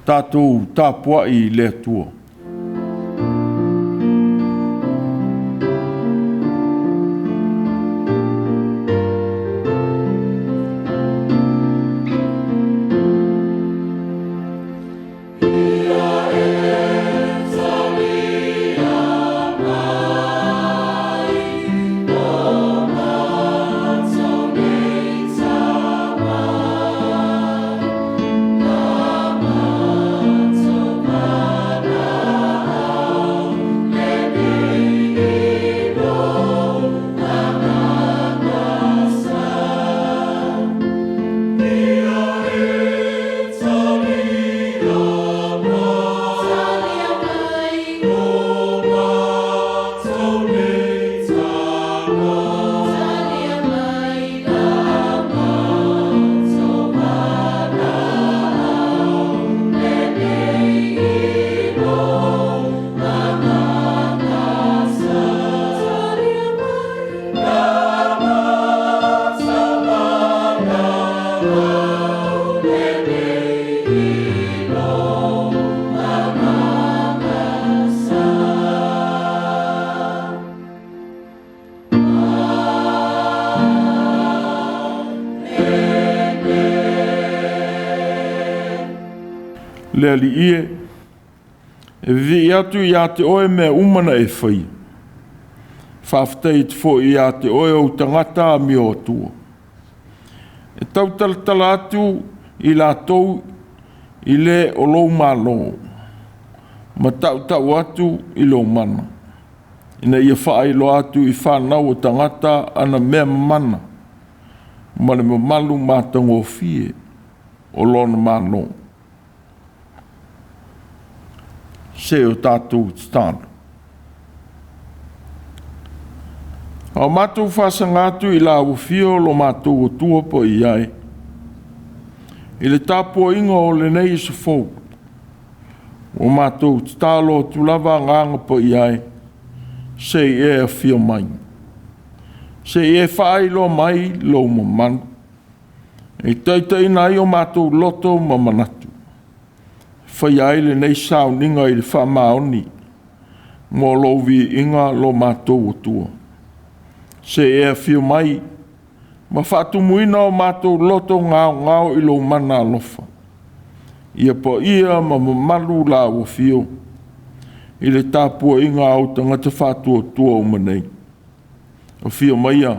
tātou tāpua'i le atua. Le ali ie, e vi atu i ate oe mea umana e whai. Whaaftei te fo i ate oe o tangata a mi o atua. E tau talatala atu i la tou i le o lou malo. Ma tau atu i lo mana. Ina ia whaai lo atu i whanau o tangata ana mea mana. Ma le mamalu mātango fie o lona malo. Se o tātou tāna. Au mātou whasangatu i la uwhio lo mātou o tuapa i ai. I le tāpua'iga o le nei se fou. O mātou tālo tulawa nganga po i ai. Se e a whio mai. Se e whaai lo mai lo mamanu. E taitai nai o mātou loto mamanatu. Whai ai le nei sauninga i le whamaoni, mō lovi inga lo mātou o tua. Se e a whio mai, ma whātu muina o mātou loto ngāo i lo mana alofa. Ia po ia ma mamalu la o whio, i le tāpua inga au tangata whātu o tua o manei. O whio mai a,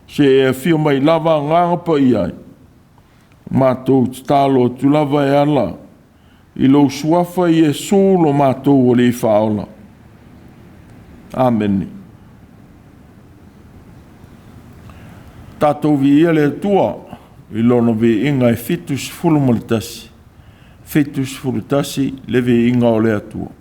se e a whio mai lava ngāga pa iai. Mātou tālo tu lava e ala, i lo suafa i e sūlo mātou o le whaola. Amen. Tātou vi ia le tua, i lono vi inga e fitus fulumalitasi. Fitus fulutasi le vi inga o le atua.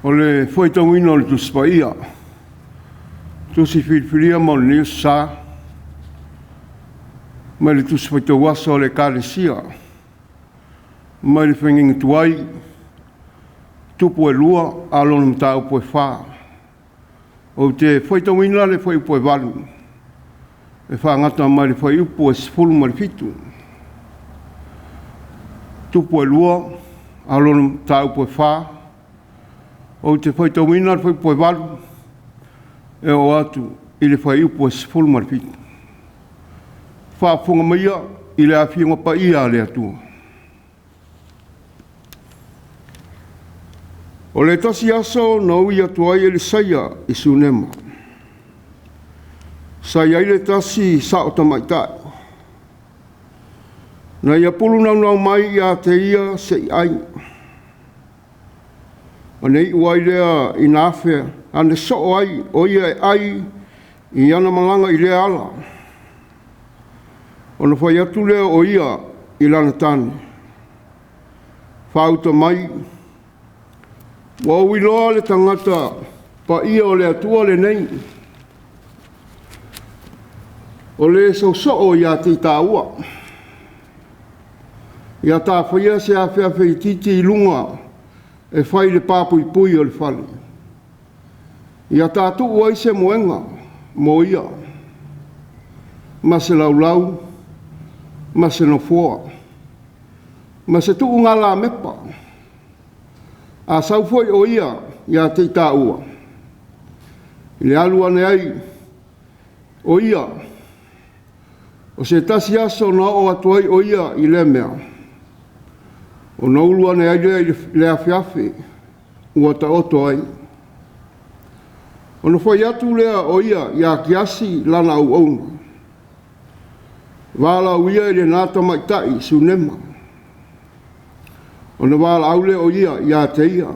O le Faitau ina o le Tusi Tusi whiriwhiria mo le Nisa. Mai le Tusi Faitau wasa o le Kālesia. Mai le whenginga tuai. Tupu e lua, alona mta upo e wha. O te Faitau ina le whai upo e walu. E wha ngata mai le whai upo e sifuru mai fitu. Tupu e lua, alona mta upo e wha. O te Faitau ina le whai upo e walu. E o atu i le whai upo e sifuru mai fitu. Whaafunga maia i le awhiunga pa ia le atua. O le tasi aso na ui atuai e le saia i sunema. Saia i le tasi sa o tamaitai. Na ia pulu nau mai i a te ia se i ai. O nei uai lea i nāwhea, ane so ai, o ia e ai i ana malanga i lea ala. O na whai atu lea o ia i lana tane. Whauta mai, wa ui loa le tangata pa ia o le atua le nei. O le so ia te tāua. Ia tā whaia se a whea whei titi i lunga e whai le pāpui pui o le whale. Ia tā tuu ai se moenga mo ia. Ma se laulau, ma se no fua. Ma se tuu ngā la mepa. A sau foi o ia te tāua. I le alu ane ai o ia. O se tasi aso na o atuai o ia i le mea. O na ulu ane ai le awhiawhi ua ta oto ai. O na whai atu lea o ia kiasi lana au auna. Wala uia i le nāta maitai su nema. O na wala aule o ia te ia.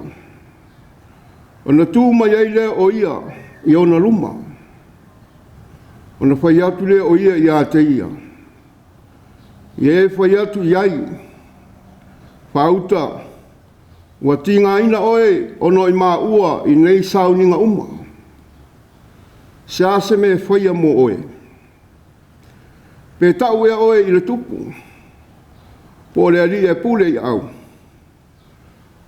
O na tū mai ai lea o ia i ona luma. O na whai atu lea o ia te ia. Ie whai atu iai. Whauta. Ua tinga ina oe ono i maa ua i nei sauninga uma. Se ase me whaia mo oe. Pe tau ea oe i le tupu. Po le ali e pule i au.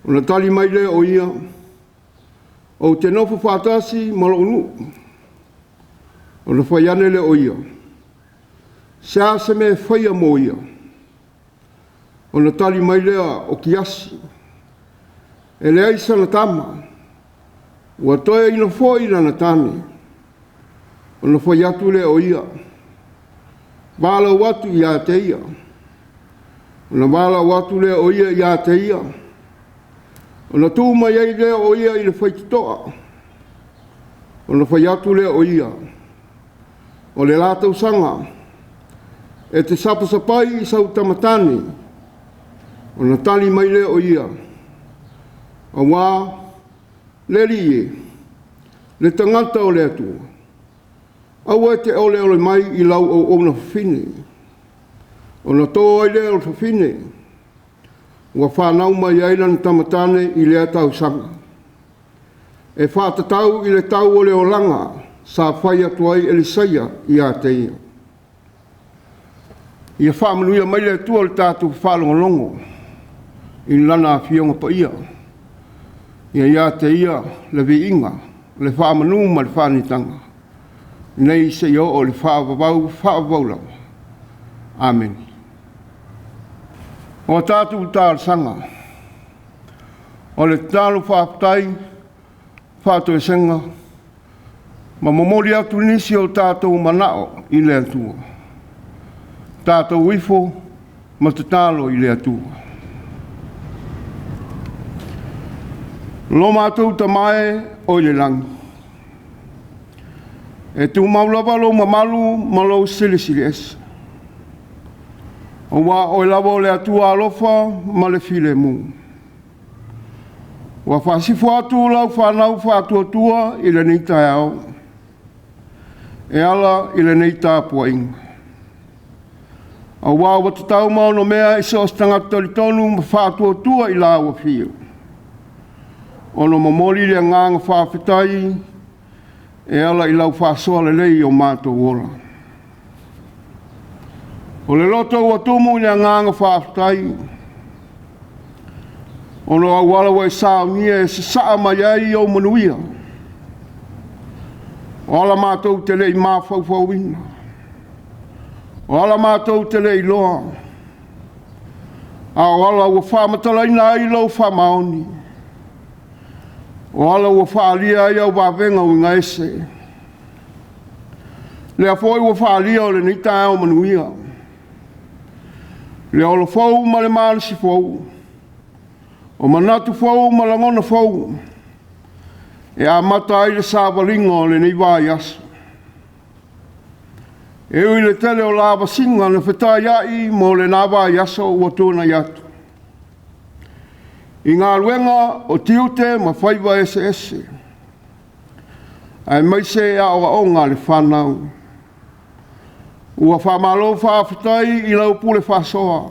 O na tali mai lea o ia. O te nofu whātasi malo unu. O na whaiane lea o ia. Se ase me whaia mo ia. O na tali mai lea o kiasi. E lea isa na tama. Ua toia ina fōi na tane. O na whai atu lea o ia. Wala watu ia te ia. O na wala watu lea o ia te ia. O na tū mai ei lea o ia i le whaititoa. O na whai atu lea o ia. O le lātau sanga. E te sapasapai i sau tamatane. O na tali mai lea o ia. A wā, le rie. Le tangata o le atua. Aua te ole ole mai i lau o na whawhine. O na tō ai lea o whawhine. Ua whanau mai ailan tamatane i lea tau sanga. E whātatau i le tau o le o langa sa whai atu ai elisaia i a te ia. Ia whamanuia mai le tua le tātou whalongolongo i lana whionga pa ia. Ia te ia le vi inga, le whamanu ma le whanitanga. Nei se yo o le whaavavau lau. Amen. O tātou tār sanga. O le tālu whaapatai, whātou e senga. Ma momori atu nisi o tātou manao i le atua. Tātou wifo, ma te tālo i le atua. Lo mātou ta mae o le langi. E tu maulava lo mamalu malo sili es. O wa o lava o le atua alofa ma le file mu. Wa whasifo atu lau whanau whātua tua i le neita e au. E ala i le neita TAPUA'IGA. A wā wata tau mau no mea i so tangata li tonu ma whātua tua i la ua whiu. ono mamoli le nganga whawhetai, e ala i lau whasoa le lei o mātou ora. O le loto ua tumu le nganga whawhetai, ono au ala wai sao nia e se saa mai ai o manuia. O ala mātou te lei mawhauwhauina. O ala mātou te lei loa. A o ala ua whamatalaina ai lau whamaoni. O ala ua whaalia ai au wawenga o inga ese. Lea foi ua whaalia o le nita au manuia. Lea o le fau ma le maalisi fau. O manatu fau ma la ngona fau. E a mata ai le sāwalinga o le nei wai aso. E ui le tele o lava singa na whetai ai mo le nā wai aso ua tōna iatu. I ngā luenga o tiute ma whaiwa ese ese. Ai mai se a o ngā le whanau. Ua whamalo whawhetai i lau pule whasoa.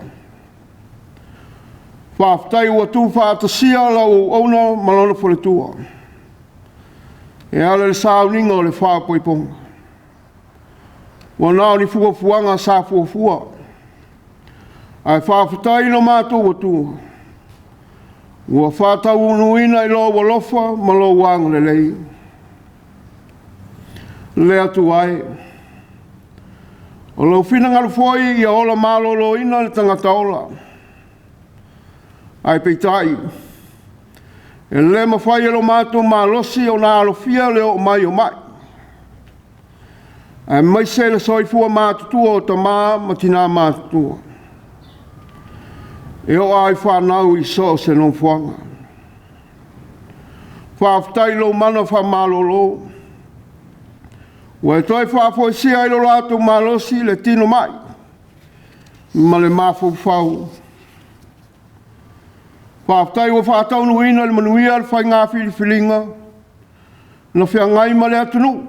Whawhetai ua tū whātasia lau ona malona pule tua. E ala le sauninga o le whapoiponga. Ua nao ni fuafuanga sa fuafua. Ai whawhetai no mātou o tua. Ua whātau unuina i lo walofa ma lo wang le lei. Lea tu ai. O lau whina foi i a ola malolo ina le tangata ola. Ai peitai. E le mawhai alo mātou malosi o nā alofia leo mai o mai. Ai mai se le soifua mātutua o ta ma tina mātutua. E o ai whanau i so se non fuanga. Whawhetai lo mana whamalolo. Ua e toi whafoisia i lo lato malosi le tino mai. Ma le mawhau. Whawhetai ua whatau nuina le manuia le whai ngā whiliwhilinga. Na whia ngai ma le atunu.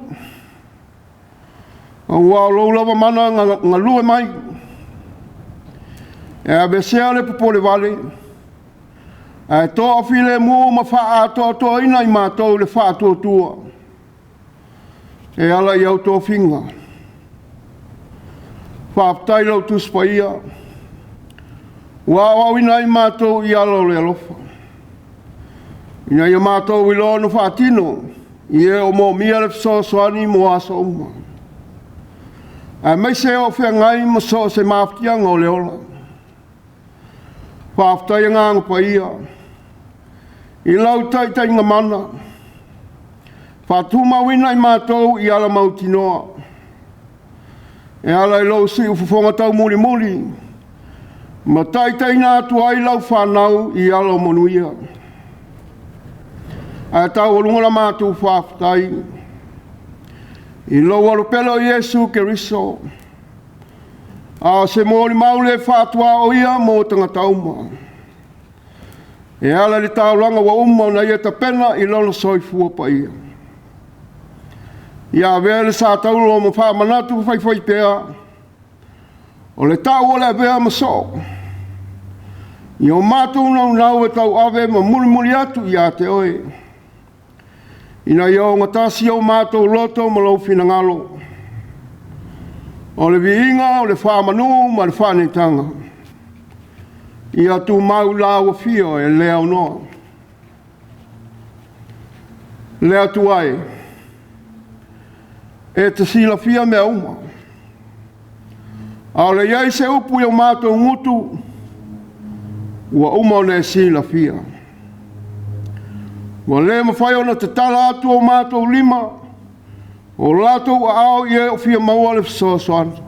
Ua o lo lava mana ngā lue mai. E a besea le popole vale. E toa while mua ma wha atoa toa ina i mātou le wha atoa tua. E ala i au tō whinga. Whāptai lau tūspa ia. Ua awina i mātou i ala o le alofa. Ina i mātou i loa no whātino. I e o mō mia le whasoani mo aso uma. A mai se o whea ngai ma so se mawhtianga o le ola. Whāptai ngā ngapa ia. I lau taitai ngā mana. Whātuma wina i mātou i ala mautinoa. E ala i lau si ufufonga tau muli muli. Ma taitai nā tua i lau whanau i ala monuia. A tau olunga la mātou whāwhtai. I lau alopelo Iesu ke riso. A se mōri maule whātua o ia mō tangata uma. E ala li taulanga wa umma na ia tapena i lono soifua pa ia. Ia vea le sa taulo mo wha manatu whai pēa. O le tau o le vea maso. I o mātou nau e tau ave ma muri atu i a te oe. Ina i o ngatasi o mātou loto ma lau finangalo. O le viinga, o le whamanu, ma le whanetanga. I atu mau lau fio e leo noa. Lea tu ai. E te sila fia mea uma. A le iai se upu i o mātou ngutu. Ua uma o ne sila fia. Ua le mawhai ona te tala atu o mātou lima. O latou a au i e o fia maua le fisoasoana.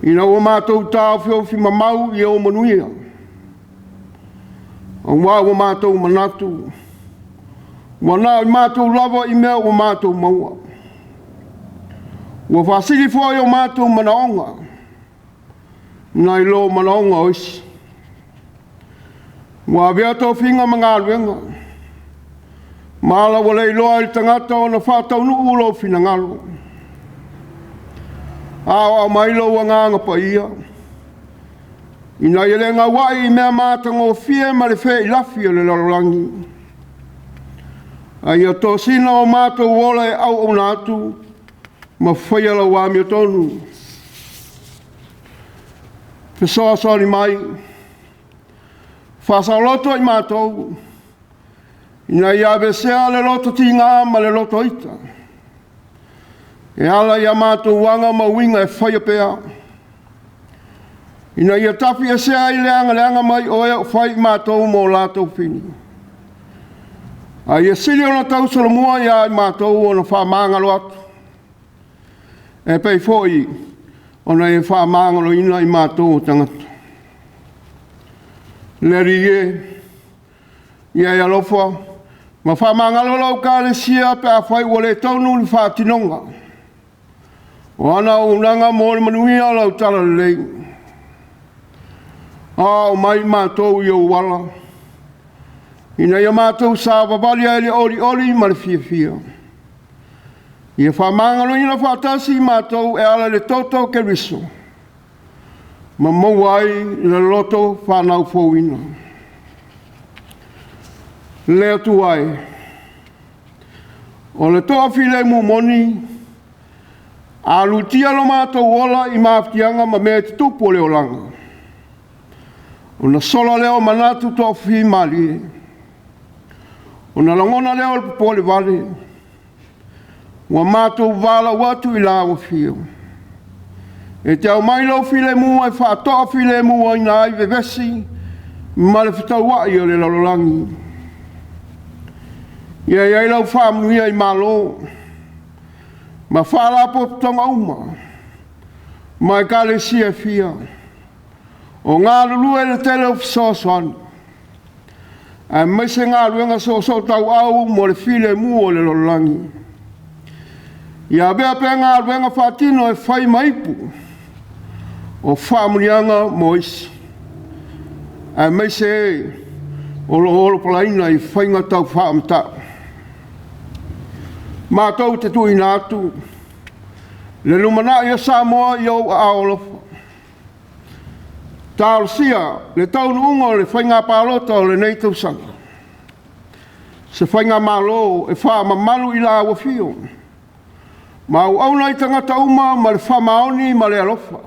Ina ua mātou tāo fia o fi mamau i e o manuia. A ua mātou manatu. Ua nā i mātou lava i mea o mātou maua. Ua whasiri fua i o mātou manaonga. Nā i lo manaonga oisi. Ua vea tō whinga mga aluenga. Māla wale i loa i tangata o na whātau nuu lo whinangalo. Ao mai lo wa nganga pa ia. Ina i le ngā wai i mea mātango fie ma le whē i lafi o le lalorangi. Ai o tō sina o mātou wola e au o nātu ma whaia la wāmi o tonu. Pesoa sori mai, whasa loto i mātou, ina i avesea le loto ti ngā ma le loto ita. E ala i a mātou wanga ma winga e whaia pēa. Ina ia tapi e sea i leanga mai o e whai mātou mō lātou whini. A ia sili o na tau solomua ia i mātou o na whamangalo atu. E pei fōi o na e whamangalo ina i mātou o tangata. Leri e, ia i alofa, ma whamangalo lau ka le sia pe a whai o le taunu ni whātinonga. O ana o unanga mō le manuia lau tala le lei. O mai mātou i o wala. Ina ia mātou sa wawalia ele ori ma le fia. Ia whamangalo ina whātasi mātou e ala le toto ke riso. Ma mauai le loto whanau fōwina. Lea tu ai. O le toa file mu moni, a lutia lo mātou wola i Mafutaga ma mea te tupu o le olanga. O na sola leo manatu toa fi mali. O na langona leo le popole vale. Wa mātou wala watu i la wa fio. E te au mai lau file mua e whaatoa file mua i na ai vevesi ma le Faitau o le lalolangi. Ia iai lau whaamuia i malo. Ma whaalapo tonga uma. Ma e kale sia fia. O ngā lulu e le tele o fisoasoani. A maise ngā luenga so tau au mo le file mua o le lololangi. Ia bea pe ngā luenga whātino e whai maipu. O whaamunianga mo isi. A maise e o lo palaina i whainga tau whaamtau. Mātou te tui nātu. Le lumana ia Samoa i au a olofa. Tāo sia, le taunu unga o le whainga pālota o le nei tausanga. Se whainga malo e wha mamalu i la awa fio. Ma au au nei tangata uma ma le wha maoni ma le alofa.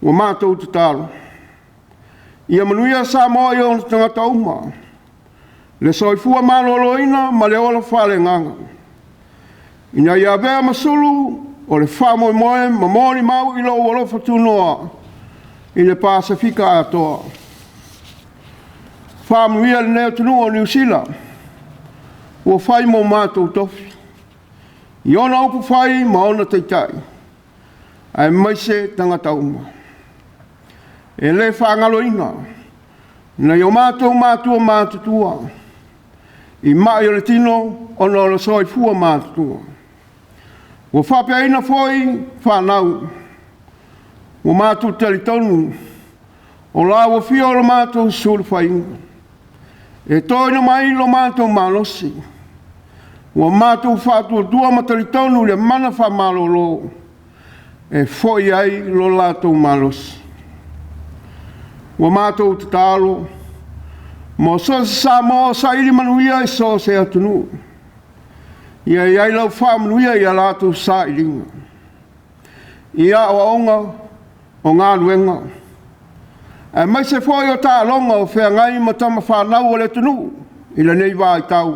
Wa mātou te tālo. Ia manuia Samoa i o le tangata uma. Le soifua maloloina ma le ola wha le nganga. Ina ia bea masulu o le wha moe ma mori mau i lo olofa tunoa. I le Pasifika atoa. Whaamuia le neo tunu o New Zealand. Ua whai mo mātou tofi. I ona upu whai ma ona teitai. Ai maise tangata uma. E le whaangalo inga. Na i o mātou mātua mātutua. I mai o le tino ona o le soifua mātutua. Ua whapea ina foi whanau. O mātou teletonu, o lawa fio o mātou suru whainga. E toina mai lo mātou malosi. O mātou whātua dua ma teletonu le mana wha malolo. E foi ai lo lātou malosi. O mātou te tālo, mo so sa mo sa ili manuia i so se atunu. Ia iai lau wha manuia i a lātou sa ilinga. Ia o aonga, o ngā luenga. E mai se fwoi o tā longa o whea ngai ma tama whanau o le tunu, i le nei wā i tau.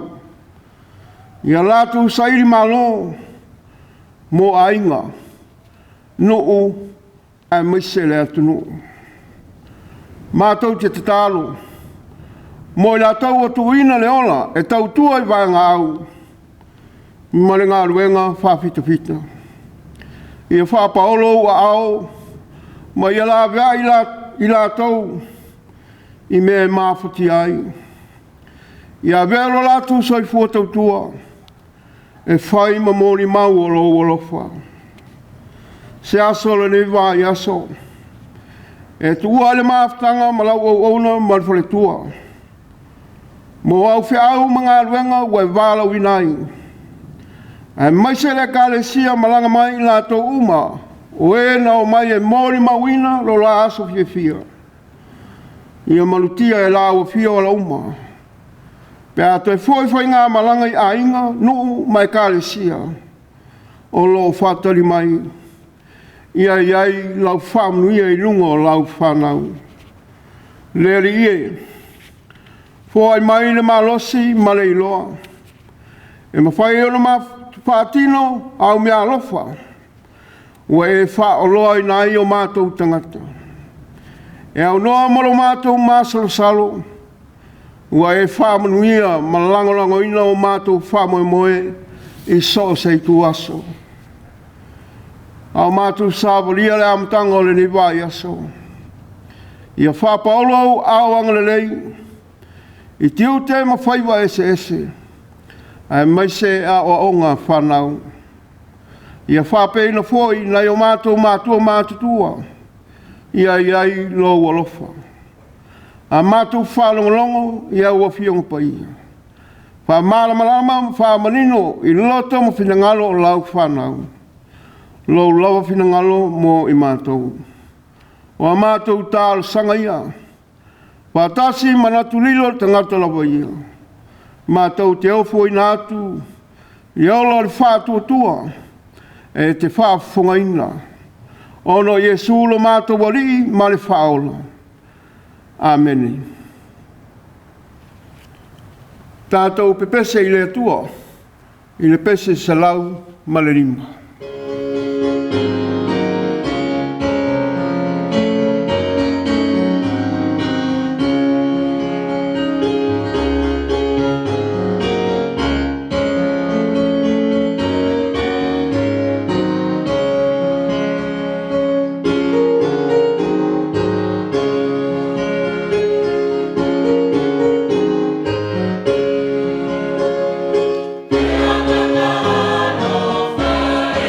Ia lātu sairi malo, mo ainga, nuu, e mai se le tunu. Mātou te tatalo, mo i la tau o tuina le ola, e tau tua i vai ngā au, ma le ngā luenga whawhita whita. Ia whapaolo a au, ma ia la vea i la tau i mea mafuti ai. Ia vea lo la tu soi fua tau tua e whai ma mori mau o lo olofa. Se aso le ne wā i aso. E tua le Mafutaga ma lau au auna ma le whale tua. Mo au whea au mga ruenga ua e wālau i nai. E maise le ka le sia malanga mai i la tau uma O e na o mai e mori mawina lo la aso fia. Ia malutia e la o fia o la uma. Pea toi foi ngā malanga I a inga nuu mai kālesia. O lo whātari mai. Ia iai lau whāmnuia I lunga o lau whānau. Leri ie. Fōai mai le malosi ma le iloa. E mawhai o ma whātino au mea alofa. Ua e whaoloa I nai o mātou tangata. E au noa molo mātou māsalo salo. Ua e whāmanuia ma langolango ina o mātou whāmoemoe I so sei tu aso. Au mātou sāwaria le amatanga o le ni vai aso. Ia whāpaolo au angalelei. I tiu te mawhaiwa ese. Ai mai se a o onga whanau. Ia whapeina foi na o mātou Mātua mātutua. Ia iai lo alofa. A mātou whalongolongo ia ua fionga pai. Wha malamalama wha manino I loto mo finangalo o lau whanau. Lo lawa finangalo mo I mātou. O a mātou tāl sanga ia. Wha tasi manatu lilo tangata lawa ia. Mātou te ofo I nātu. Ia ola le whātua tua. E te whaafonga ina. Ono Yesu lo mātou wali ma le whaola. Amen. Tātou pepese I le atua. I le pese salau ma le rima. Tuiātaga no whai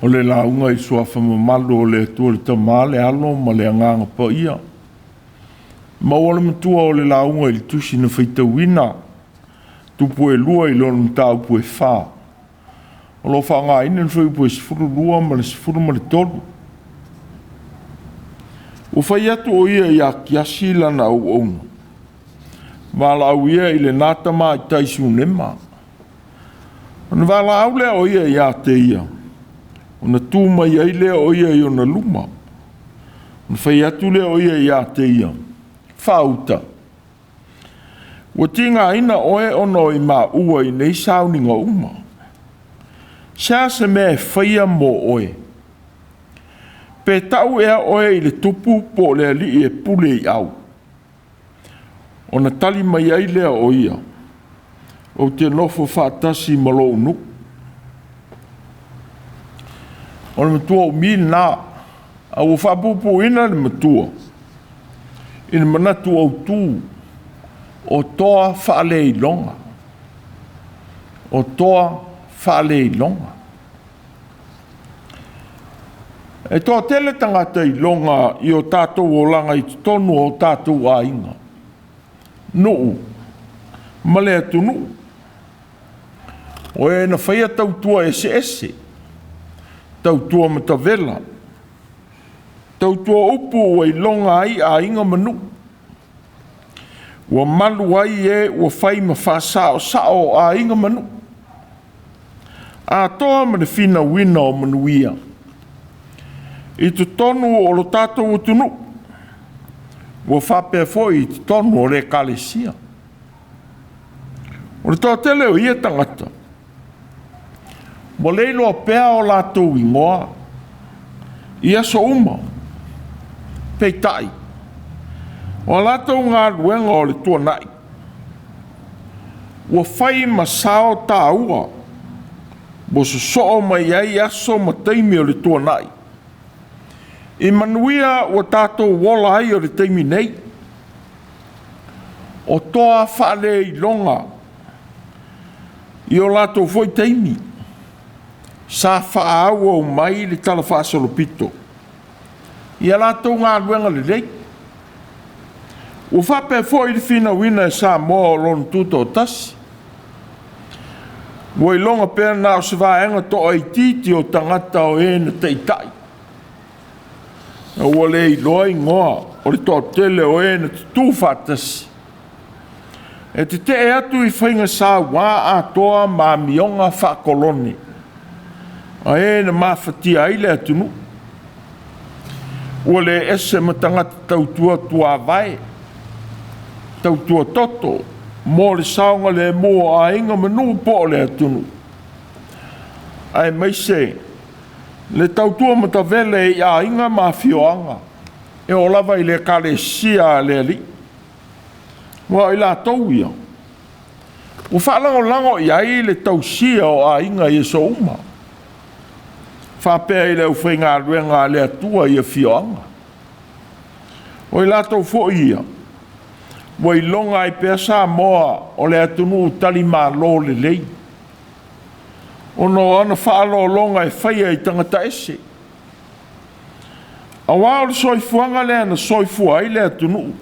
O le launga I suafa mamalu o le atua le tamā le alo ma le anganga pa ia. Ma wala matua o le launga I le tusi na Faitauina. Tupu e lua I lona mtaupu e whā. O lo whanga ina na whaipu e sifuru lua ma le sifuru ma le tolu. O whai atu o ia I a kiasi lana au onga. Ma la au ia I le nātama I taisu nema. O na wala au lea o ia I a te ia. O na tū mai ai lea o ia I o na luma. O na whai atu lea o ia I a te ia. Whauta. Ua tinga ina oe ono I mā ua I nei sauninga uma. Sia se mea whaia mo oe. Pe tau ea oe I le tupu po lea li e pule I au. O na tali mai ai lea o ia. O te nofo whaatasi malo unuku. O le matua o mi nā, a o whapupu ina le matua. Ina manatu Autū, o toa whaale I longa. O toa whaale I longa. E toa tele tangata I longa I o tātou o langa I tonu o tātou a inga. Nuu, male atu nuu. O e na whaia tautua ese ese. Tautua matavela. Tautua upu o I longa ai a inga manu. Ua malu ai e ua whai ma whasao sao a inga manu. A toa ma le whina wina o manuia. I tu tonu o lo tātou utunu. Ua whapea foi I tu tonu o le kalesia. O le toa tele o ia tangata. Mo leilo a pea o lātou I ngoa. Ia so uma. Peitai. O lātou ngā ruenga o le tua nai. Ua whai ma sao tāua. Mo so soo mai ai aso ma teimi o le tua nai. I manuia o tātou wola ai o le teimi nei. O toa whaale I longa. I o lātou foi teimi. Sa whaau au mai le tala whaasolopito. Ia lātou ngā ruenga le rei. O whape foi le whina wina e sa moa o lonu tuto o tasi. Ua I longa pēr nā o se vāenga to ai titi o tangata o e na teitai. Ua le I loa I ngoa o le tō tele o e na tutu whatasi. E te e atu I whainga sa wā a toa mā mionga whakoloni. A e na mafatia ai le atunu. Ua le ese matangata tautua tua vai. Tautua toto. Mō le saunga le mō a inga manu po le atunu. Ai mai se. Le tautua matavele I a inga mafioanga. E o lava I le kalesia le ali. Ua I la tau ia. Ua whaalango lango I ai le tausia o a inga I so uma. Whapea I leu whainga ruenga le atua I a fioanga. O I lātou fo ia. Wa I longa I pea sa moa o le atunu tali mā lo le lei. O no ana whaalo longa I whaia I tangata ese. A wā o le soifuanga le ana soifua I le atunu.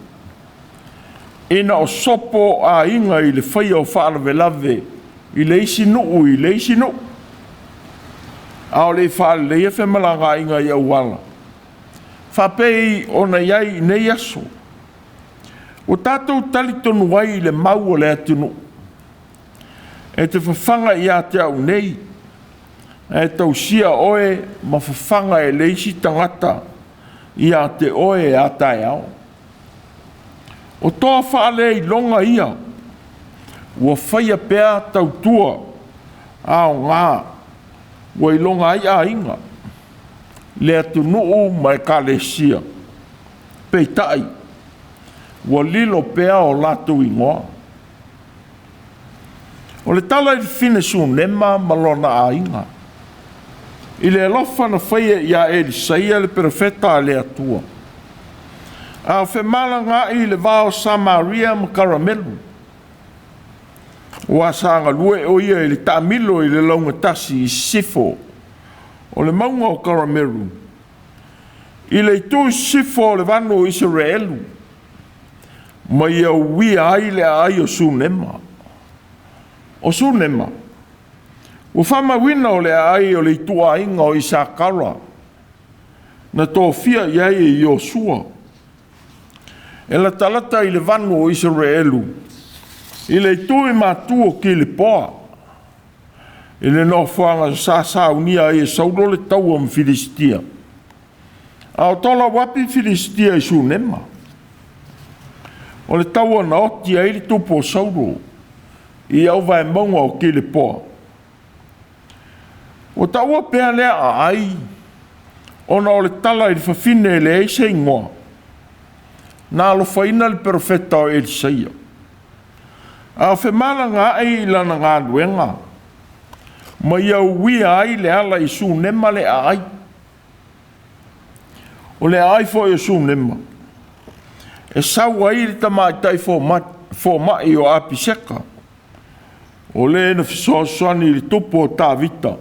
Ina o sopo a inga I le whaia o whaala velave. I le isi nuu, I le isi nuu. Ao le whaale le ia whemalanga inga I auala. Whapei o na iai nei aso. O tātou tali tonu wai le mau o le atunu. E te whawhanga I a te au nei. E tau sia oe ma whawhanga e leisi tangata I a te oe a tai au. O toa whaale I longa ia. Ua whaia pea tau tua. Ao ngā. Ua I longa ai a inga. Le atunu mai kalesia. Peitai. Ua lilo pea o lātou ingoa. O le tala I whine su nema malona a inga. I le alofa na whaia ia Elisaia le profeta le atua. A fe malanga i le vao Samaria ma karamelu. Wa sanga lue o ia i le tamilo i le launga tasi i sifo. O le maunga o karamelu. I le tu sifo le vano o Israelu. Ma ia uia ai le ai o sunema. O sunema. O whama wina o le ai o le tuāinga o Isakara. Na tō fia iai e Iosua. E la talata i le vanu o Israelu. I le tui Mātua ki le poa. I le no whanga sa unia e sauro le tau am Filistia. A o tola wapi Filistia i sunema. O le tau ana oti ai le tupo sauro. I au vai maunga o ki le poa. O taua pēr lea ai, ona o le tala i le whawhine le eise ingoa, nā lo whaina le profeta o Elisaia. A o whemala ngā ei lana ngā luenga, ma iau wia ai le ala i su nema le ai. O le ai fo i su nema. E sau ai le tamaitai fo mai o apiseka. O le na fisoasani le tupo o tāvita.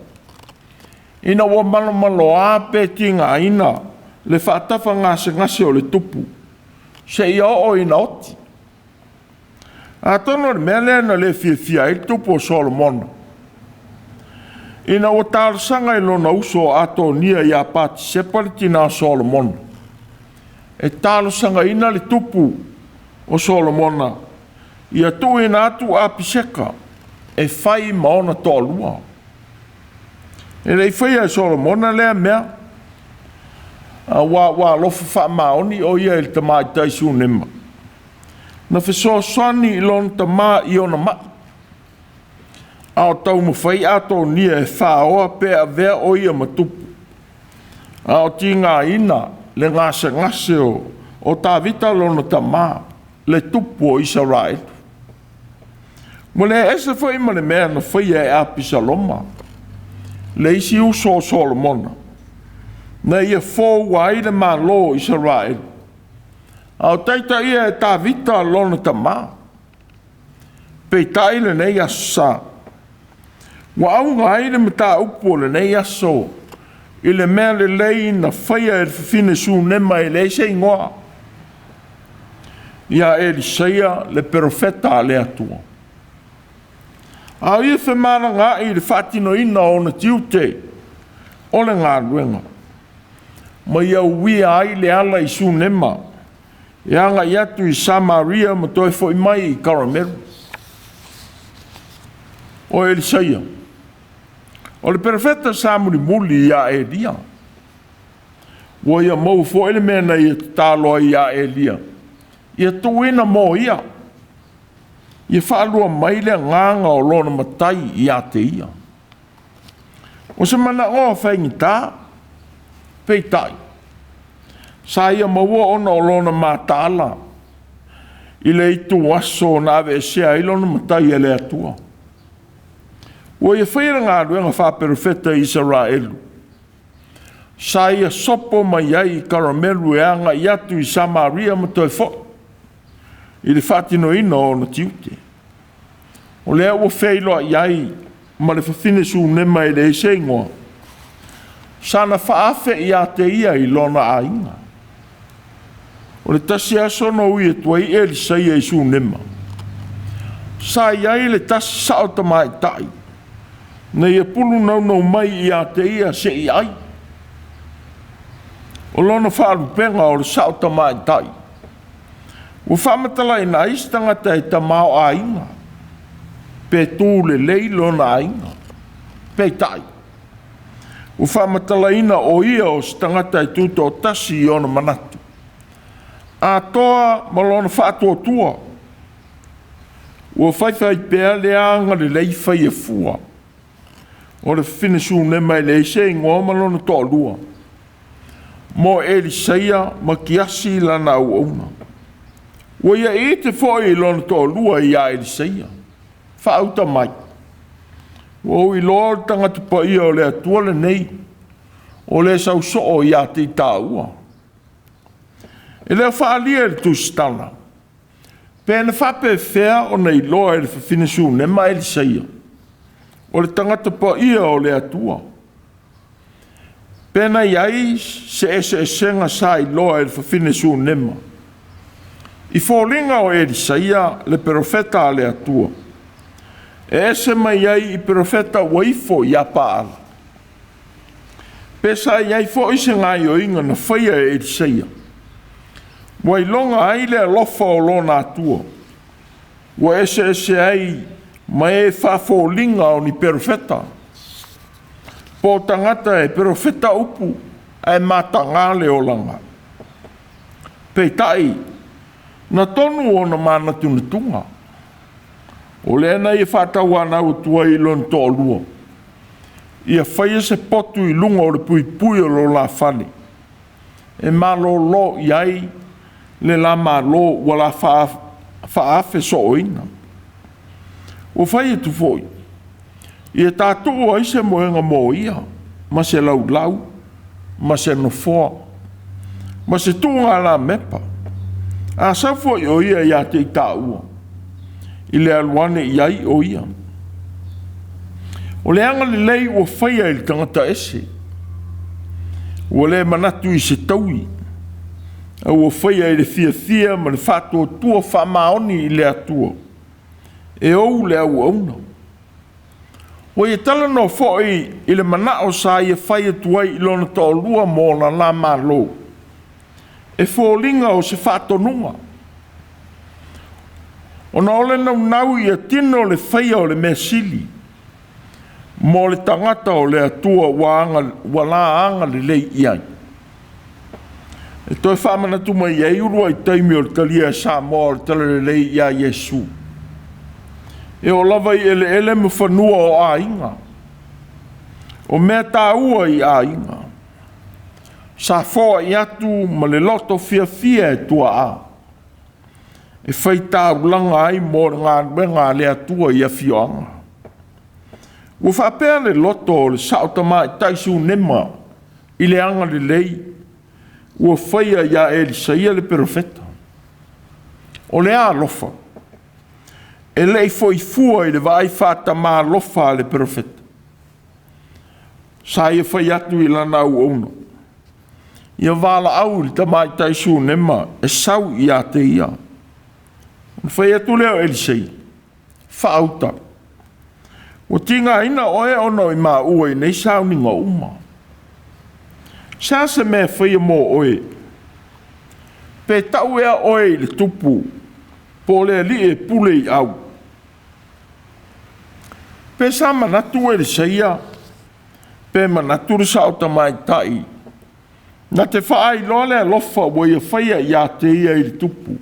Ina wa malo a pe tinga ina le whaatafa ngase o le tupu. Se ia o ina oti. A tono le mele na le fia i tupu o Solomona. Ina o tālasanga i lona uso ato nia i a pati separi tina Solomona. E tālasanga ina le tupu o Solomona. Ia tu ina atu apiseka. E whai maona tōlua. E rei whaia e Solomona lea mea. Wa lofa wha maoni o ia il tamai taisu nema. Na whesoasani i lona tamā i ona ma. A o tau mawhai ato nia e whaoa pe a vea o ia matupu. A o ti ngā ina le ngase o tā vita lona tamā le tupu o Israel. Mo le ese whai ma le mea na whaia e apisaloma. Le isi uso o Solomona. Na ia fōu ai le malo Israel. Au taita ia e tā vita lona tamā. Pei tai le nei asa. Wa au ngai le mata upo le nei aso. I le mea le lei na whaia e whine su nema e le se ingoa. Ia Elisaia le profeta le atua. Au ia whemana ngā i le whatino ina o na tiute o le ngā ruenga. Ma ia uia ai le ala i su nema. E anga i atu i Samaria ma toi fo i mai i Karameru. O Elisaia. O le profeta Samuri muli ia Elia. Wa ia mau fo ele mena i talo ia Elia. Ia tuina mo ia. Ia whaalua mai le nganga o lona matai i a te ia. O se mana o whaingi tā, pei tai. Sa ia maua ona o lona mātala. I le itu aso na ave sea i lona matai e le atua. O ia whaira ngā ruenga whaperofeta i Israelu. Sa ia sopo mai ai i Karameru e anga i atu i Samaria ma toi fo. I le whatino ina o na tiute. O lea ua whailoa iai ma le whawhine su nema i le sengoa. Sana whaafe i a te ia i lona a inga. O le tasi aso no ui e tuai e li saia i su nema. Sa iai le tasi sao tamai tai. Na ia pulu nau mai i a te ia se i ai. O lona whaarupenga o le sao tamai tai. O whamatala i na istangata e tamau a inga. Pe tū le leilo na a inga. Pe tai. O whamatala ina o ia o stangata i tūto o tasi i ona manatu. A toa malona whaatua tua. O whaiwhai pēr le anga le leifai e fua. O le whinesu ne mai le se ngō malona toa lua. Mo Elisaia ma kiasi lana au auna. O ia e te whoi lona toa lua i a Elisaia. Whaauta mai. O i lor tangata pa ia o le atua le nei. o le sau so o ia te tāua. E leo whaalia e le tūsitana. Pēna whape whea o nei loa e le whiwhinesu ne mai le saia. O le tangata pa ia o le atua. Pēna iai se senga sa i loa e le whiwhinesu nema. I fōlinga o e le saia le profeta le atua. E ese mai iai i profeta waifo i apaala. Pesa iai fo ise ngai o inga na whaia e le saia. Wai longa ai le alofa o lona atua. Wa ese ai mai e whafōlinga o ni profeta. Po tangata e profeta upu ai matangale o langa. Peitai, na tonu o na mana tunatunga. O le ana i Faitau ana Autū i lon tō lua. Ia whaia se potu i lunga o le pui o lo la whane. E malo lo iai le la malo wala whaafe so oina. O whaia tu foi. Ia tātou ai se moenga mo ia. Ma se lau, ma se nofoa. Ma se tunga la mepa. A sa foi o ia ia te tāua. I le aluane iai o ia. O le anga le lei o whaia i tangata ese. O le manatu i se taui. O whaia i le fia ma le whatua tua whamaoni i le atua. E ou le au auna. O i tala no fhoi i le manao sa i whaia tuai i lona tō lua mō na la malo. E fōlinga o se whatonunga. O na ole nau i a tino le whaia o le mesili. Mō le tangata o le atua wa la anga le lei iai. E toi whamana tuma i ei urua i taimi o le talia sa mō le tala le lei ia Yesu. E o lava i ele me whanua o a inga. O mea tāua i a inga. Sa fōa i atu ma le loto fia e tua a. E Faitau langa ai mō ngā le atua i a fioanga. Ua whapea le loto o le saotama i taisu nema i le anga le lei. Ua whaia ia e li saia le profeta. O le a lofa. E lei foi fua i le vai whata mā lofa le profeta. Sa ia whai atu i lana au ono. Ia wala au li tamai taisu nema e sau i a te ia. Whai atu leo elisei. Whaauta. O tinga ina oe ono i mā ua i nei sau ni ngā uma. Sa se mea whai mō oe. Pe tau ea oe i le tupu. Po le li e pule i au. Pe sa manatu e le saia. Pe manatu le sao tamai tai. Na te whaai loa le alofa wa ia whaia i a te ia i le tupu.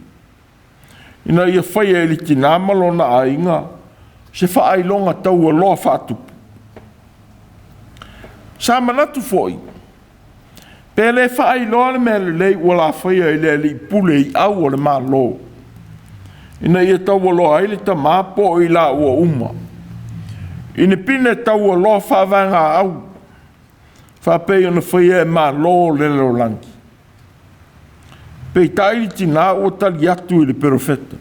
Ina ia whaia i le tinamalo na a inga. Se whaai longa tau a loa whaatupu. Sa manatu foi. Pe le whaai loa le mea le lei wala whaia i le li pule i au o le maa lo. Ina ia tau a loa i le ta maapo i la ua uma. Ina pine tau a loa whawanga au. Whapei ona whaia e maa lo le lo langi. Pei tairi tina o tali atu i le profeta.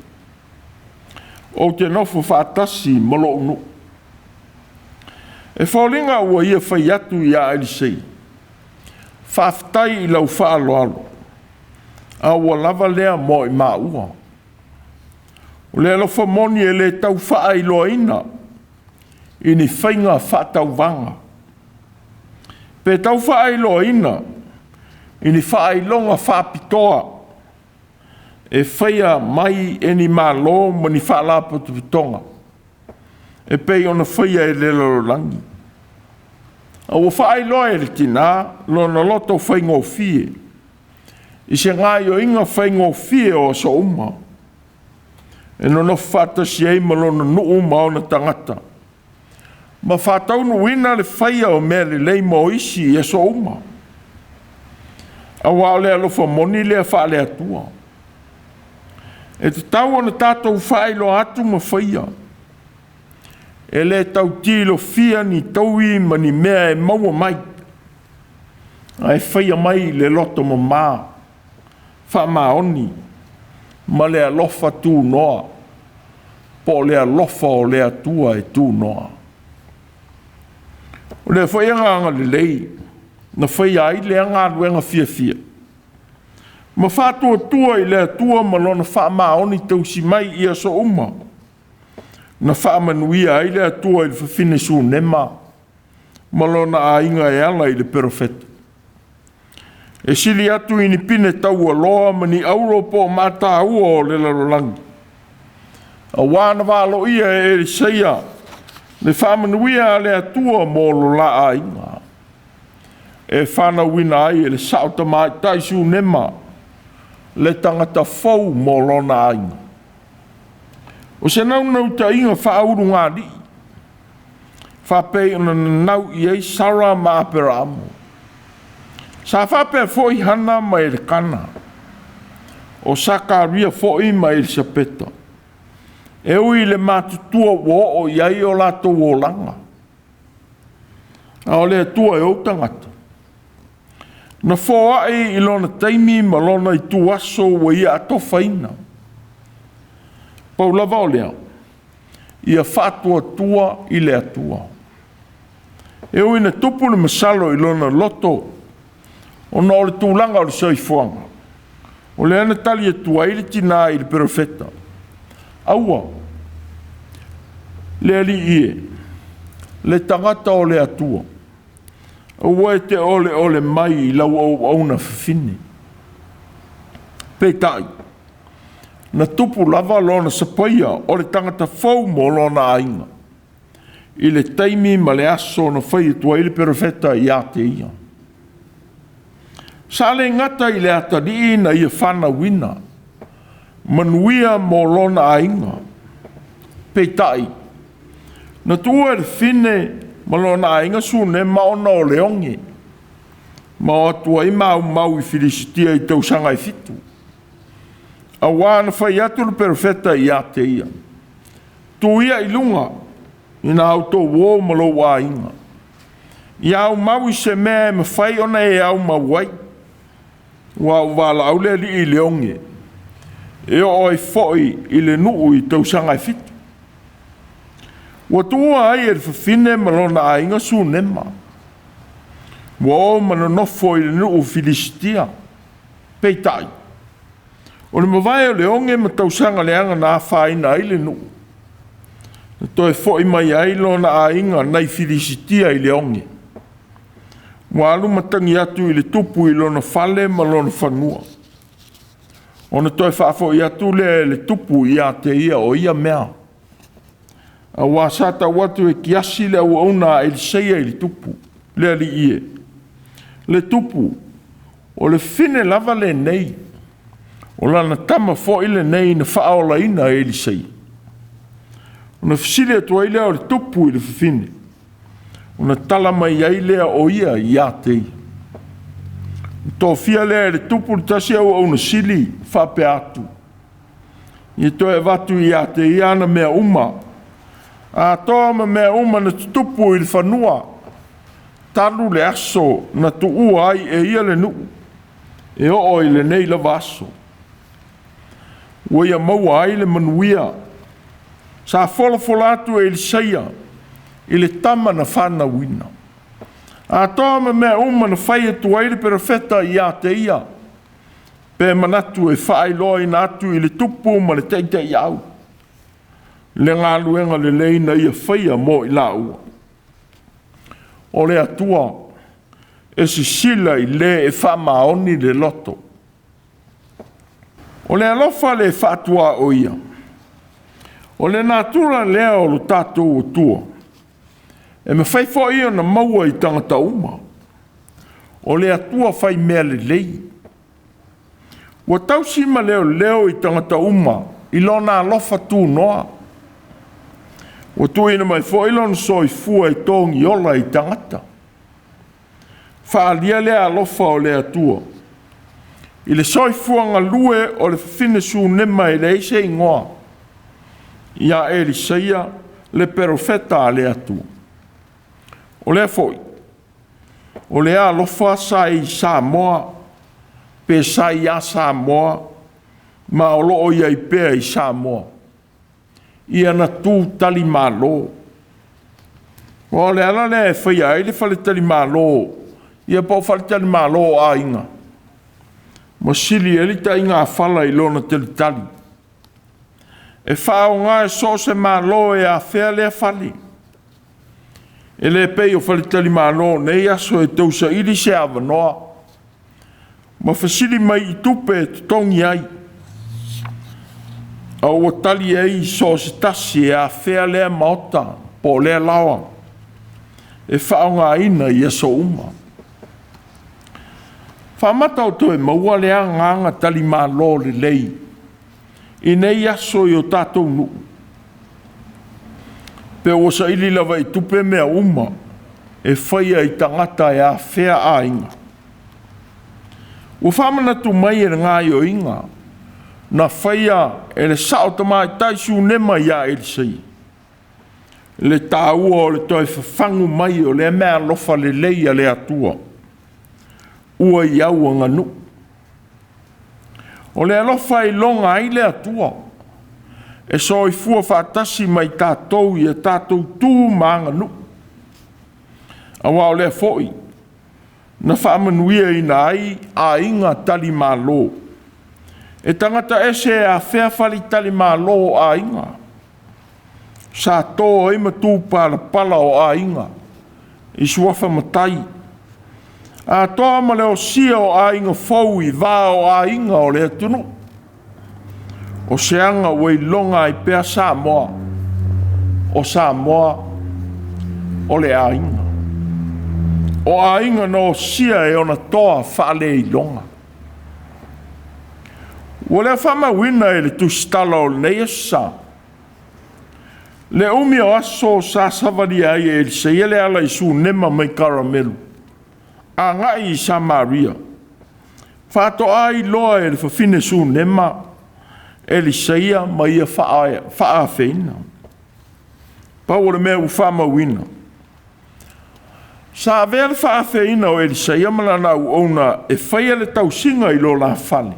O te nofo whaatasi malo unu. E whaulinga ua ia whai atu i a elisei. Whaftai i lau whaaloalo. A ua lava lea mo i maa ua. O le alofa moni e le tau wha i loa ina. I ni whainga whatau vanga. Pe tau wha i loa ina. I ni wha i longa whapitoa. E whaia mai e ni malo ma ni wha lapa tupitonga. E pei ona whaia e le lalolangi. A ua wha i loa e le tina. Lona loto whainga o fie. I se ngai o inga whainga o fie o so uma. E nono whata si ei malona nuu maona tangata. Ma whatau no wina le whaia o mea le lei mo isi e so uma. A wao le alofa moni le wha le atua. E te tau ana tātou whailo atu ma whaia. E le tau tilo fia ni taui ma ni mea e maua mai. Ai whaia mai le loto mā. Wha maoni. Ma le alofa tū noa. Po le alofa o le atua e tū noa. O le whaia nganga le lei. Na whaia ai le anga ruenga fia fia. Ma whātua tua i le atua malona wha maoni tausi mai ia so uma. Na wha manuia ai le atua i le whawhine su nema. Malona a inga e ala i le perofeta. E sili atu i ni pine tau aloa mani auro po mata ua o le larolangi. A wana walo ia e le seia. Le wha manuia le atua mo lo la a inga. E whana wina ai e le sauta mai taisu nema. Le tangata fau mo lona ainga. O se nau ta inga whauru ngā li. Whapei una nau i ei sara ma apera amo. Sa whape foi hana mai le kana. O saka ria foi mai le sapeta. E ui le matutua wo o iai o lato o langa. A o le atua e o tangata. Na fōa e ilona taimi ma lona i tuaso wa ia ato whaina. Pau lava o lea. Ia whātua tua i le atua. E ui na tupu le masalo ilona loto. O na o le tūlanga o le soifuanga. O le ana tali atua i le tina i le perofeta. Aua. Le ali ie. Le tangata o le atua. Ua e te ole mai i lau au na whiwhine. Peitai. Na tupu lava lona sapaia o le tangata fau mo lona ainga. I le taimi ma le aso na whai tua i le perofeta i ate ia. Sa le ngata i le atari na ia whana wina. Manuia mo lona ainga. Peitai. Na tua e whine ma lona ainga su ne maona o leonge. Ma o atua i mau i Filistia i tausanga i fitu. A wana whai atu le perofeta i ate ia. Tuia i lunga. Ina auto wo ma lo wa inga. I au mau i se mea me whai ona e au mawai. Wa wala au le li i leonge. E o i foi i le nuu i tausanga i fitu. Wa tua ai e whawhine malona a inga su nema. Wa o manonofo i le nuu Filistia. Peitai. O le mawai o leonge ma tausanga leanga na whaina i le nuu. Na toi foi mai ai lona a inga nei Filistia i leonge. Wa alu matangi atu i le tupu i lona fale ma lona whanua. O na toi whaafo i atu le tupu i ate ia o ia mea. A wasata watu e kiasi le au ona e seia i le tupu. Le ali ie. Le tupu. O le fine lava le nei. O lana tama fo i le nei na whaola ina e li seia. O na fisile atua i lea o le tupu i le fine. O na tala mai ai lea o ia i ate. Tō fia lea le tupu le tasi au au na sili whape atu. I toi e watu i ate i ana mea uma. A toa ma mea uma na tupu i le whanua. Talu le aso na tuua ai e ia le nuu. E o i le nei la vaso. Waia maua ai le manuia. Sa fola atu e le seia. I le tama na whana wina. A toa ma mea uma na whai atu ai le perofeta i a te ia. Pe manatu e whai loi na atu i le tupu ma le teite i au. Le Gāluega le leina ia whaia mo i la ua. O le atua e sisila i le e whamaoni le loto. O le alofa le whaatua o ia. O le natura lea o lo tātou o tua. E me whai fo ia na maua i tangata uma. O le atua whai mea le lei. Wa tausima leo i tangata uma. I lona alofa tū noa. O tuina mai fo ilon soi fua i tongi ola i tangata. Whaalia lea alofa o le atua. I le soi fua ngā lue o le whine su nema i le eise ingoa. Ia e li seia le perofeta a le atua. O le foi. O le alofa sai Samoa, pe sai a Samoa, ma o loo ia i pea i Samoa. Ia na tū tali malo. O le ala le whaia e le whale tali malo, ia pau whale tali malo a inga. Mo sili e li ta inga whala i lona tali tali. E whao ngā e so se malo e a whea le whale. E le pei o whale tali malo, nei aso e tausa ili se awanoa. Ma whasili mai i tupe e tutongi ai. A ua tali e i so se tasi e a whea le maota, po le lawa. E whao ngā ina i aso uma. Whamata o to e maua lea nganga tali malo le lei. I nei aso i o tātou nu. Pe o sa ili lava i tupe mea uma, e whaia i tangata e a whea a inga. Ua whamana tu mai e ngā i o inga, na whaia e le sao tamai taisu nema ia e le sei. Le tāua o le toi whawhangu mai o le mea lofa le leia le atua. Ua i au nganu. O le alofa i longa i le atua. E so i fua whaatasi mai tātou i a tātou tū maanga nu. Awa o le foi. Na whaamanuia i na ai a inga tali malo. E tangata ese a whea whali tali malo a inga. Sa tō e matu pala o a inga. I suafa matai. A toa ma leo sia o a inga fau i vā o a inga o le atunu. O seanga wei longa i pea Samoa. O Samoa o le a inga. O a inga no sia e ona toa whaale i longa. O le whama wina e le tustala o nei sa. Le umi o aso sa savali ai e se ele ala i su nema mai karamelu. A ngai i Samaria. Whato ai loa e le whawhine su nema. Elisaia mai a whaa whina. Pau le mea u whama wina. Sa vea le whaa whina o Elisaia malana u ona e whaia le tausinga i lo la whale.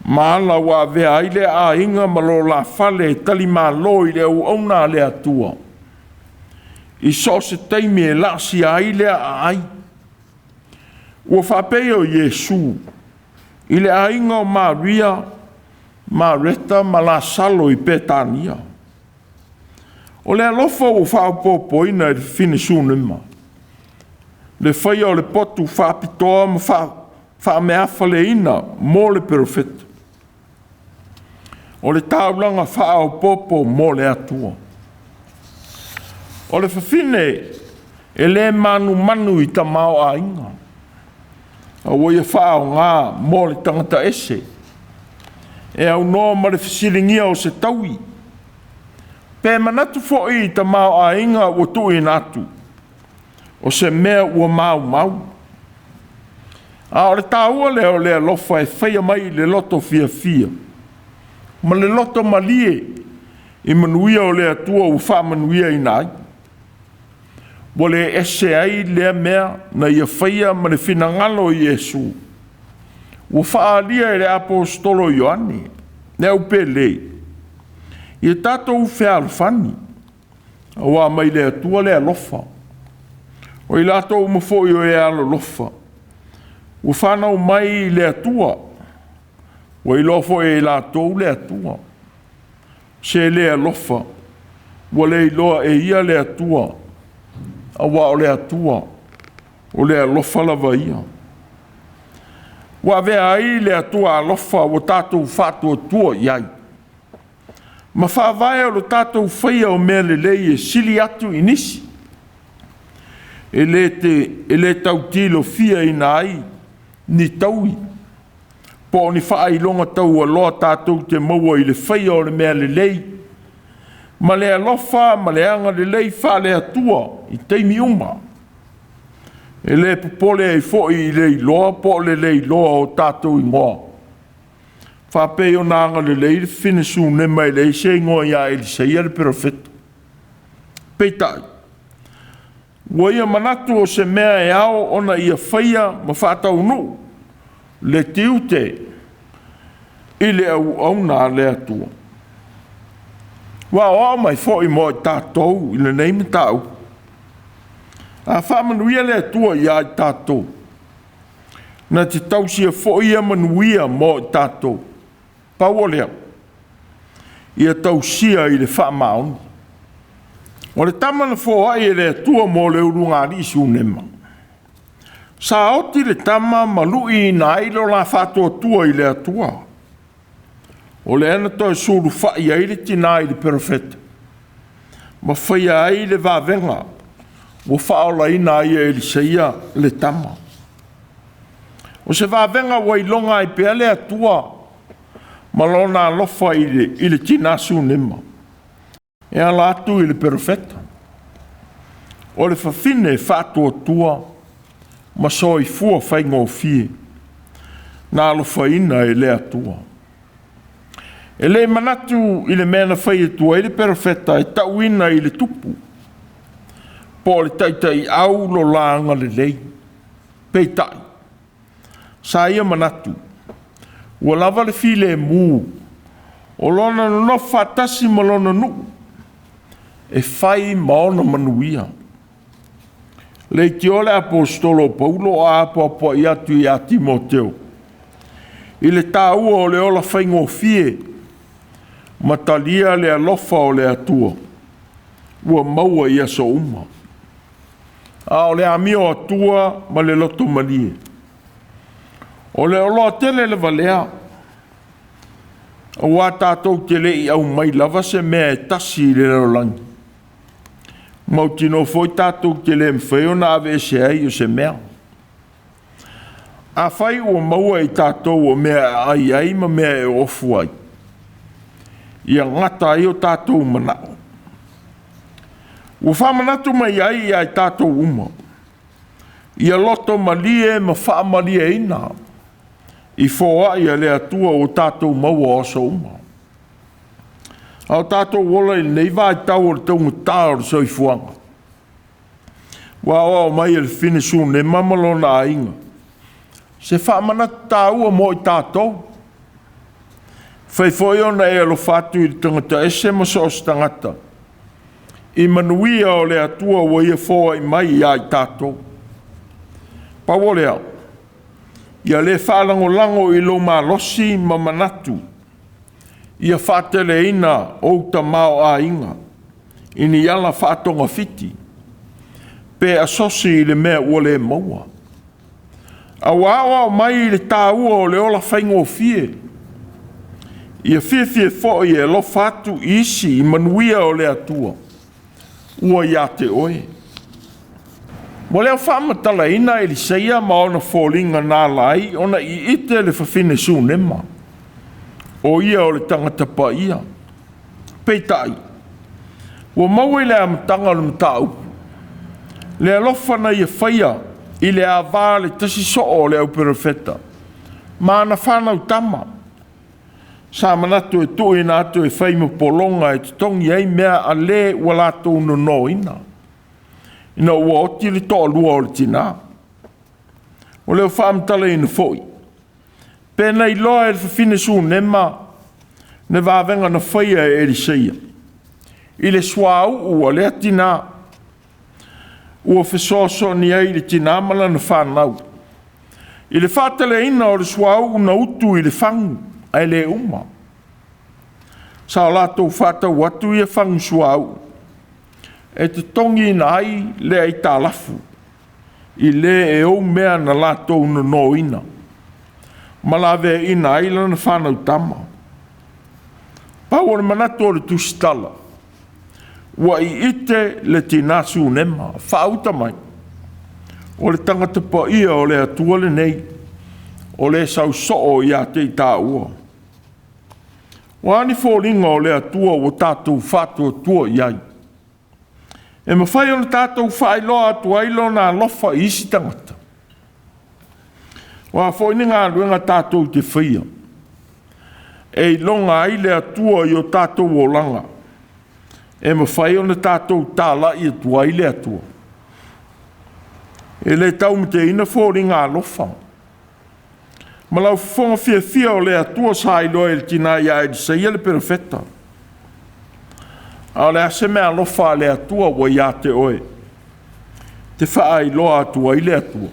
Maala wa vea ai le a inga ma lo la whale e tali maa lo i le u ona le atua. I so se teimi e lasi ai le a ai. Ua whapeo Yesu. I le a inga o Maria Mareta ma la salo i Petania. O le alofa o whaapopoina e fine sunema. Le whaia o le potu whaapitoa ma whaameafa le ina mo le profeta. O le taulanga whaapopo mo le atua. O le whawhine e le manu i ta mao a inga. A wai e whaao ngā mo le tangata ese. E au noa ma le fisilingia o se taui. Pe manatu fo i ta mau a inga o tui natu. O se mea ua mau. A o le tāua leo le alofa e whaia mai le loto fia. Ma le loto malie i manuia o le atua u wha manuia i nai. Wa le ese ai le mea na ia whaia ma le finangalo i Yesu. Ua whaalia e le apostolo Ioane, ne au pele. I tātou whea alfani, awa mai le atua le alofa. O i lātou mafo i o e alo lofa. Ua whanau mai le atua, o i lofo e lātou le atua. Se le alofa, ua le iloa e ia le atua, awa o le atua, o le alofa lava ia. Wa vea ai le atua alofa o tātou whātua tua iai. Ma whaavai o lo tātou whaia o mea le lei e sili atu inisi. E le tau tilo fia ina ai ni taui. Po ni whaai longa tau a loa tātou te maua i le whaia o le mea le lei. Ma le alofa, ma le anga le lei wha le atua i teimi uma. E le popole ai foi i le iloa, po le iloa o tātou i ngoa. Whapei o nanga le leire, finesu ne mai le se ngoa ia Elisaia le profeta. Peitai. Ua ia manatu o se mea e ao ona ia whaia ma whātau nu. Le tiute i le au nā le atua. Wa o mai fo i mo i tātou i le neime tāu. A whamanuia le atua i ai tātou. Na te tausia fo ia manuia mo i tātou. Pau o lea. Ia tausia i le whamaonu. O le tamana fo ai e le atua mo le urunga risi unema. Sa oti le tama malui i na ilo la whātua tua i le atua. O le ana toi suru whai ai le tina i le perofeta. Ma whaia ai le vāvenga. O whaola ina ia e li seia le tama. O se vāvenga wai longa i pea le atua. Malona lofa i le tina sunema. E ala atu i le perofeta. O le whawhine whātua tua. Ma so i fua whaingo fie. Nā lofa ina e le atua. E le manatu i le mena whai atua i le perofeta e tauina i le tupu. Po le taitai au lo langa le lei. Peitai. Sa ia manatu. Ua lava le file mu. O lona no whatasi ma lona nu. E whai maona manuia. Le ti ole apostolo Paulo a apopo i atu i a Timoteo. I le tāua o le ola whaingo fie. Matalia le alofa o le atua. Ua maua i aso uma. A o le amio atua ma le loto malie. O le olo tele le valea. O wa tātou te le i au mai lava se mea e tasi i le rolangi. Mautino foi tātou te le mwheo na ave se ai o se mea. A whai o maua i tātou o mea ai ma mea e ofu ai. Ia ngata ai o tātou manao. Ua whamanatu mai ai ai tātou uma. Ia loto malie ma whaamalie ina. I fōa ia le atua o tātou maua o so uma. Au tātou wola i nei vai tau o le taunga tāo o soi fuanga. Wa o mai e le finisu ne mamalona a inga. Se whamanatu tāua mo i tātou. Whaifoi ona e alo whātu i tangata ese maso o stangata. I manuia o le atua o ia fōa i mai i ai tātou. Pawole au. Ia le whalango lango i lo malosi ma manatu. Ia whatele ina o ta mao a inga. Ini ala whatonga fiti. Pe asosi i le mea ua le maua. Awawa o mai i le tāua o le ola whaingo fie. Ia fie fo i e lo whatu isi i manuia o le atua. Ua ia te oe. Mo leo whamatala ina e li seia ma ona fōlinga nā lai, ona i ite le whawhine sūnema. O ia o le tangata pa ia. Peitai. Ua maua i le amatanga le matau. Le alofana i a whaia, i le awā le tasi so o le au perofeta. Ma ana whanau tama. Sa manatu e tui na atu e whaima polonga e tongi ei mea a le walato no ina. Ina ua oti le toa lua o le tina. O leo whaamtala ina foi. Pena i loa e le whawhine su nema. Ne vāvenga na whaia e li seia. I le swau ua le tina. Ua whesoso ni ei le tina mala na whanau. I le whātale ina o le swau na utu i le whangu. Ai le uma. Sa o lātou whātau atu i a whangu swau. E te tongi na ai le ai tālafu. I le e o mea na lātou no ina. Malawe ina ai lana whanau tama. Pau o le manato o le tusitala. Wa i ite le tinasu nema. Whauta mai. O le tangata pa ia o le atua le nei. O le sau soo i a te tā ua. Wa ani fōringa o le atua o tātou whātua tua iai. E mawhai o le tātou whailoa atu ailo nā lofa isi tangata. Wa fōini ngā ruenga tātou te whia. E longa ai le atua i o tātou o langa. E mawhai o le tātou tāla i atua i le atua. E le tau me te ina fōri ngā lofa. Ma lau fonga fia o le atua sa ilo e le tina ia e sa ia le perfetta. A le ase mea lofa le atua wa ia te oe. Te wha iloa atua i le atua.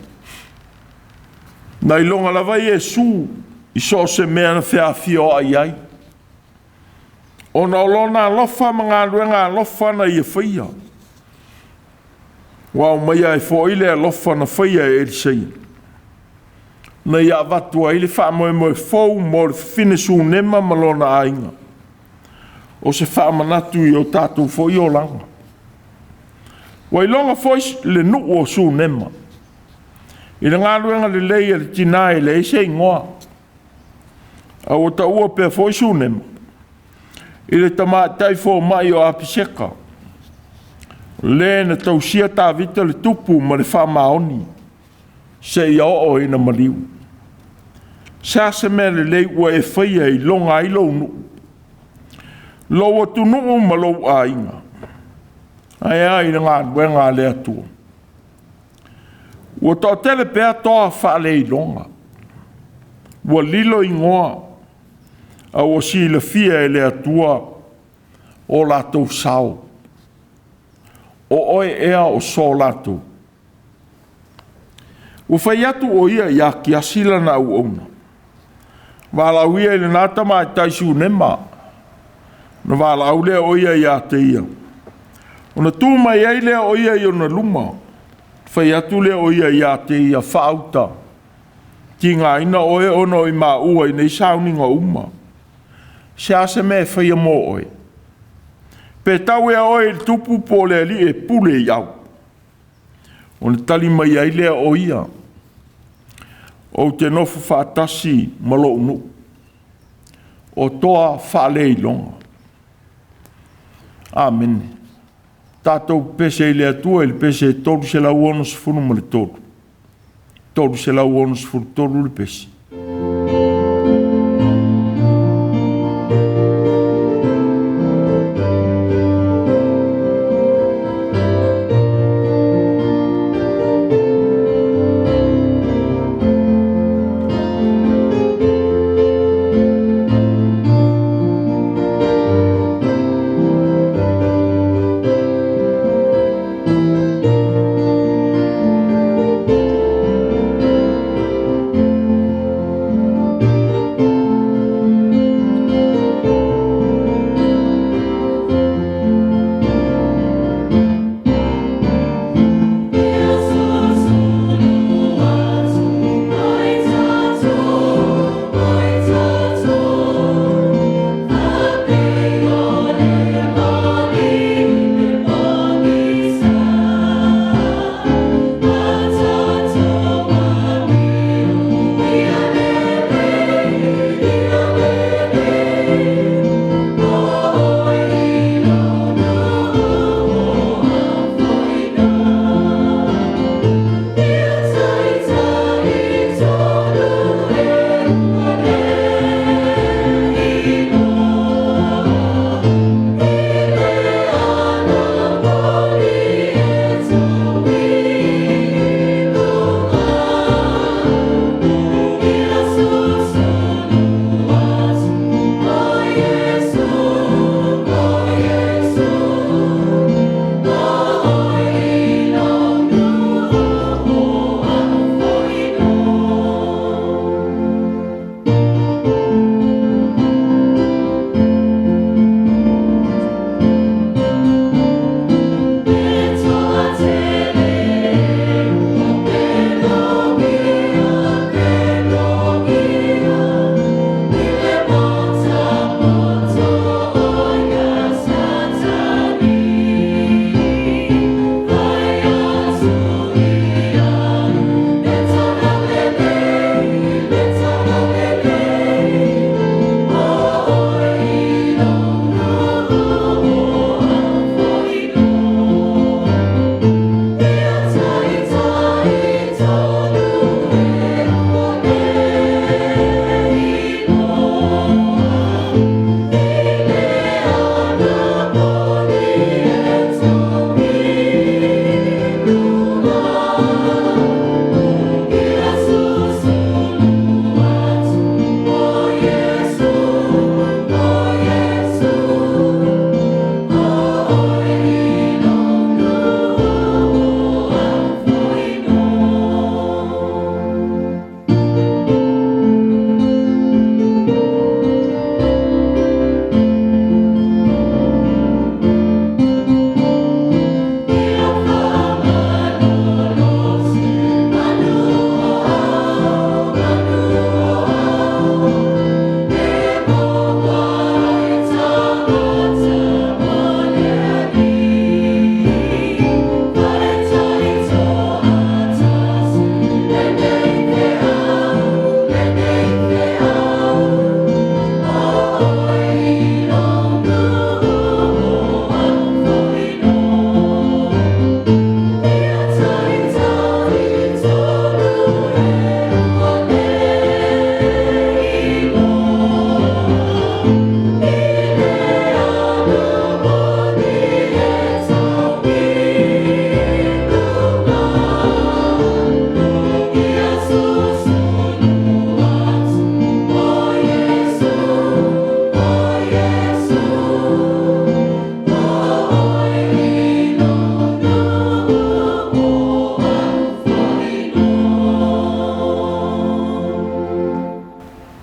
Na ilonga lava Iesu i so se mea na whea fia o ai ai. O na olona lofa mga luenga lofa na ia whaia. Wa o mai ai fo ile lofa na whaia e sei. Na ia vatua ile wha moe fau mo le finesu nema malona ainga. O se wha manatu i o tātou fo i o langa. Wa ilonga fois le nuu o su nema. I le ngā luenga le leia le tina le se ingoa. A o ta ua pe foi su nema. I le tamatai fo mai o apiseka. Le na tausia ta vita le tupu ma le wha maoni. Se ia o ina maliu. Sa se me le lei ua e whaia i longa i lo nu. Lo atu nuu ma lo a inga. Ai ai ngā luenga le atua. Ua tō tele pēr toa wha le i longa. Ua lilo i ngoa. A ua si le fia e le atua o lātou sao. O oe ea o so lātou. Ua whai atu o ia ia ki asila na au ona. Wālau ia i le nāta mai taisu nema. Na wālau lea o ia te ia. Ona tū mai ei lea o ia i ona luma. Whai atu lea o ia te ia whaauta. Ki ngā ina oe ono i mā ua i nei sauninga uma. Sia se me whaia mō oe. Pe tau ea oe il tupu po lea li e pule i au. O ne tali mai ai lea o ia. O te nofu whaatasi malo unu. O toa whaale i longa. Amen. Tātou pese i lea tua ili pese tolu se lau ono se funu ma le tolu. Tolu se lau ono se funu tolu le pese.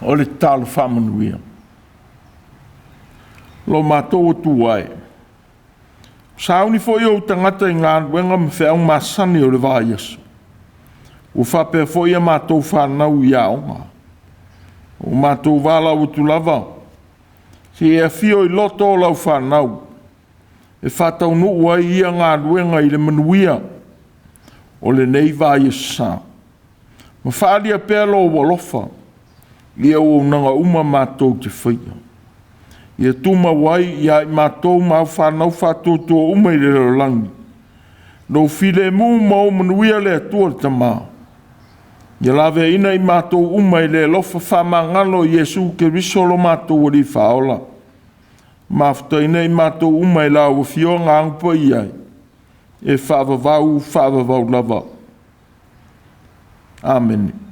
o le talo whamanuia. Lo mātou tu ai. Sauni fo i o tangata i ngā wenga me whiau masani o le vā Yesu. O whape fo i a mātou whanau i aonga. O mātou wala o tu lava. Si e fio i loto o lau whanau. E whatau no ua i a ngā wenga i le manuia. O le nei vā Yesu sa. Ma whaalia pēlo o walofa. Ia o nanga uma mātou te whaia. Ia tuma wai ia i mātou mau whanau whatou tua uma i le langi. No file mu mau manuia le atua le tamā. Ia lawe ina i mātou uma i le lofa whamangalo Yesu ke risolo mātou o li whaola. Mafuta ina i mātou uma i lau fio ngā angpa iai. E whaavavau lava. Amen.